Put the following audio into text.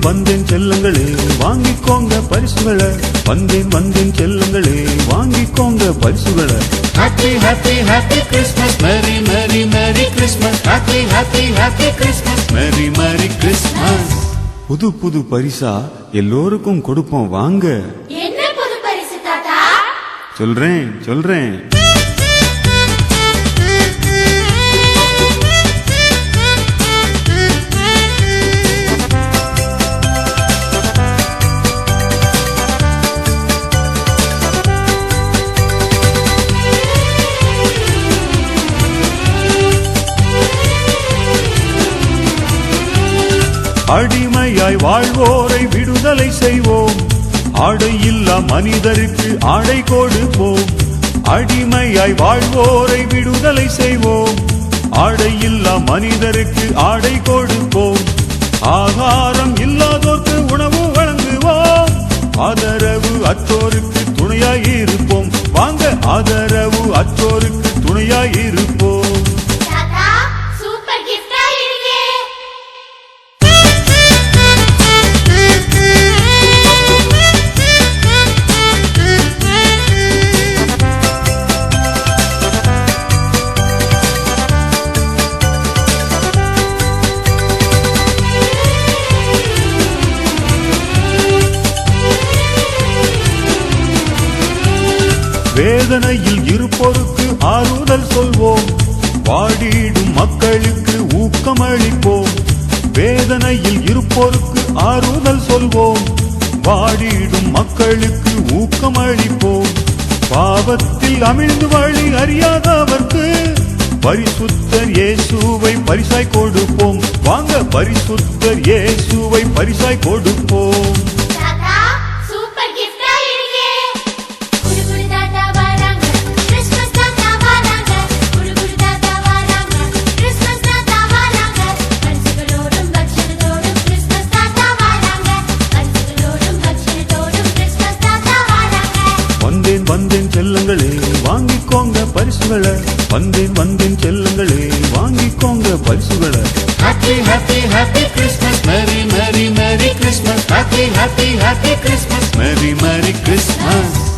வந்தேன் செல்லங்களே வாங்கிக்கோங்க பரிசுகளை. வந்தேன் செல்லங்களே வாங்கிக்கோங்க பரிசுகளை. Happy happy happy Christmas, merry merry merry Christmas, happy happy happy Christmas, merry merry Christmas. புது பரிசா எல்லோருக்கும் கொடுப்போம் வாங்க. என்ன புது பரிசு தாத்தா? சொல்றேன். அடிமையாய் வாழ்வோரை விடுதலை செய்வோம். ஆடையில்லா மனிதருக்கு ஆடை கொடுப்போம். அடிமையாய் வாழ்வோரை விடுதலை செய்வோம். ஆடையில்லா மனிதருக்கு ஆடை கொடுப்போம். ஆகாரம் இல்லாதோருக்கு உணவு வழங்குவோம். ஆதரவு அற்றோருக்கு துணையாயிருப்போம். வாங்க ஆதரவு அற்றோருக்கு துணையாயிருப்போம். வேதனையில் இருப்போருக்கு ஆறுதல் சொல்வோம். வாடிடும் மக்களுக்கு ஊக்கமளிப்போம். வேதனையில் இருப்போருக்கு ஆறுதல் சொல்வோம். வாடிடும் மக்களுக்கு ஊக்கமளிப்போம். பாவத்தில் அமிழ்ந்து வழி அறியாதவர்க்கு பரிசுத்தர் இயேசுவை பரிசாய் கொடுப்போம். வாங்க பரிசுத்தர் இயேசுவை பரிசாய் கொடுப்போம். வந்தேன் செல்லங்களே வாங்கிக்கோங்க பரிசுகளை. வந்தேன் செல்லங்களே வாங்கிக்கோங்க பரிசுகளை. Happy happy happy Christmas, merry merry merry Christmas, happy happy happy Christmas, merry merry Christmas.